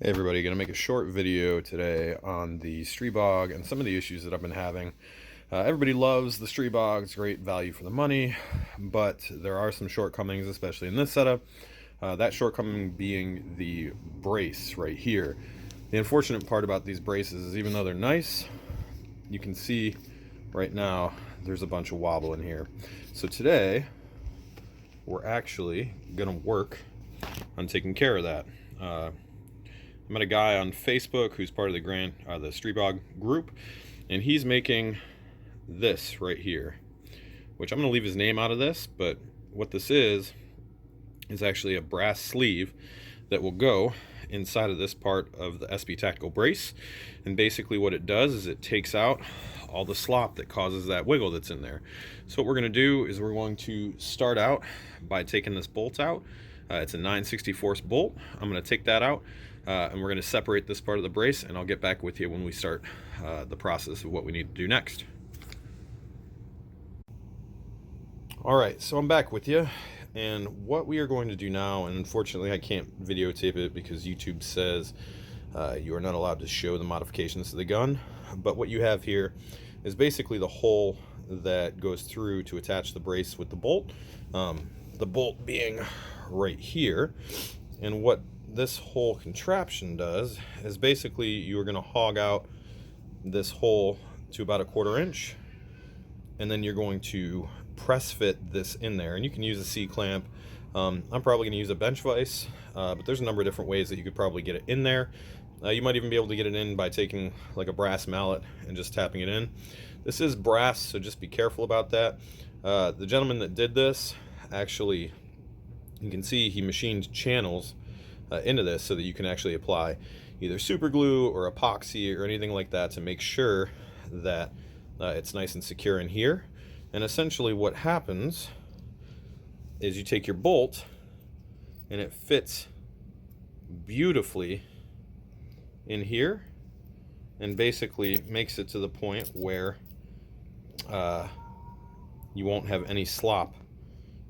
Hey everybody, going to make a short video today on the Stribog and some of the issues that I've been having. Everybody loves the Stribog, it's great value for the money, but there are some shortcomings, especially in this setup. That shortcoming being the brace right here. The unfortunate part about these braces is even though they're nice, you can see right now there's a bunch of wobble in here. So today, we're actually going to work on taking care of that. I met a guy on Facebook who's part of the Stribog group, and he's making this right here, which I'm going to leave his name out of this, but what this is actually a brass sleeve that will go inside of this part of the SB Tactical brace, and basically what it does is it takes out all the slop that causes that wiggle that's in there. So what we're going to do is we're going to start out by taking this bolt out. It's a 9/64 bolt. I'm going to take that out. And we're going to separate this part of the brace, and I'll get back with you when we start the process of what we need to do next. Alright, so I'm back with you, and what we are going to do now, and unfortunately I can't videotape it because YouTube says you are not allowed to show the modifications to the gun, but what you have here is basically the hole that goes through to attach the brace with the bolt being right here. And what this whole contraption does is basically you're going to hog out this hole to about 1/4 inch, and then you're going to press fit this in there, and you can use a C-clamp. I'm probably going to use a bench vise, but there's a number of different ways that you could probably get it in there. You might even be able to get it in by taking like a brass mallet and just tapping it in. This is brass, so just be careful about that. The gentleman that did this, actually, you can see he machined channels into this so that you can actually apply either super glue or epoxy or anything like that to make sure that it's nice and secure in here. And essentially what happens is you take your bolt and it fits beautifully in here and basically makes it to the point where you won't have any slop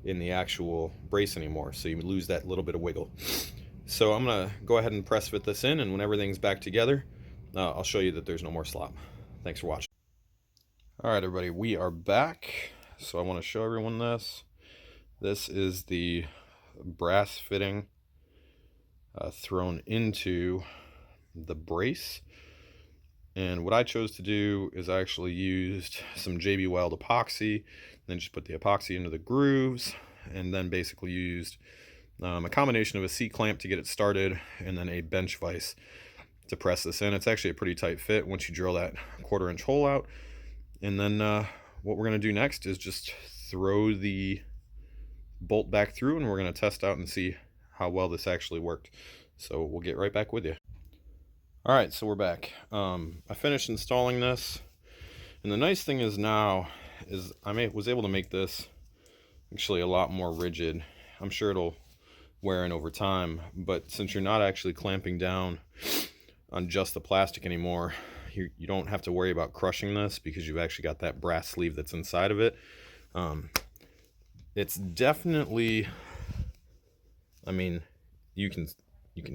in the actual brace anymore, so you lose that little bit of wiggle. So I'm going to go ahead and press fit this in, and when everything's back together, I'll show you that there's no more slop. Thanks for watching. Alright everybody, we are back. So I want to show everyone this. This is the brass fitting thrown into the brace. And what I chose to do is I actually used some JB Weld epoxy, then just put the epoxy into the grooves, and then basically used a combination of a C-clamp to get it started, and then a bench vise to press this in. It's actually a pretty tight fit once you drill that 1/4 inch hole out. And then what we're going to do next is just throw the bolt back through, and we're going to test out and see how well this actually worked. So we'll get right back with you. Alright, so we're back. I finished installing this, and the nice thing is now is I was able to make this actually a lot more rigid. I'm sure it'll wear in over time, but since you're not actually clamping down on just the plastic anymore, you don't have to worry about crushing this because you've actually got that brass sleeve that's inside of it. It's definitely, I mean, you can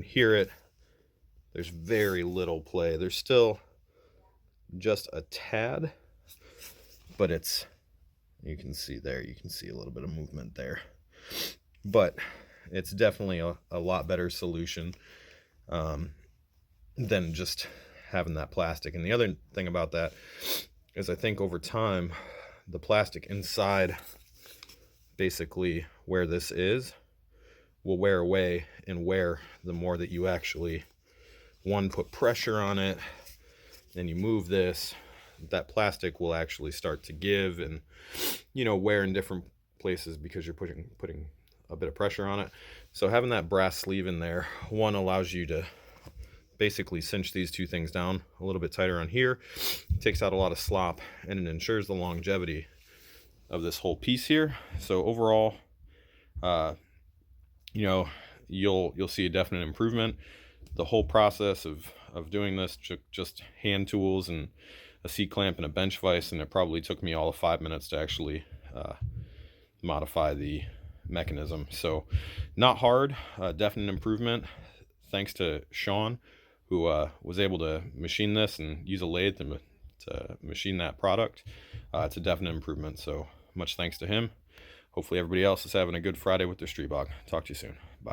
hear it. There's very little play. There's still just a tad, but you can see there, you can see a little bit of movement there, but it's definitely a lot better solution than just having that plastic. And the other thing about that is I think over time the plastic inside, basically where this is, will wear away and wear the more that you actually put pressure on it and you move this. That plastic will actually start to give and wear in different places because you're putting a bit of pressure on it. So having that brass sleeve in there, one, allows you to basically cinch these two things down a little bit tighter on here, takes out a lot of slop, and it ensures the longevity of this whole piece here. So overall, you'll see a definite improvement. The whole process of doing this took just hand tools and a C-clamp and a bench vise, and it probably took me all of 5 minutes to actually modify the mechanism. So not hard, definite improvement. thanks to Sean, who was able to machine this and use a lathe to machine that product. It's a definite improvement, so much thanks to him. Hopefully everybody else is having a good Friday with their Stribog. Talk to you soon.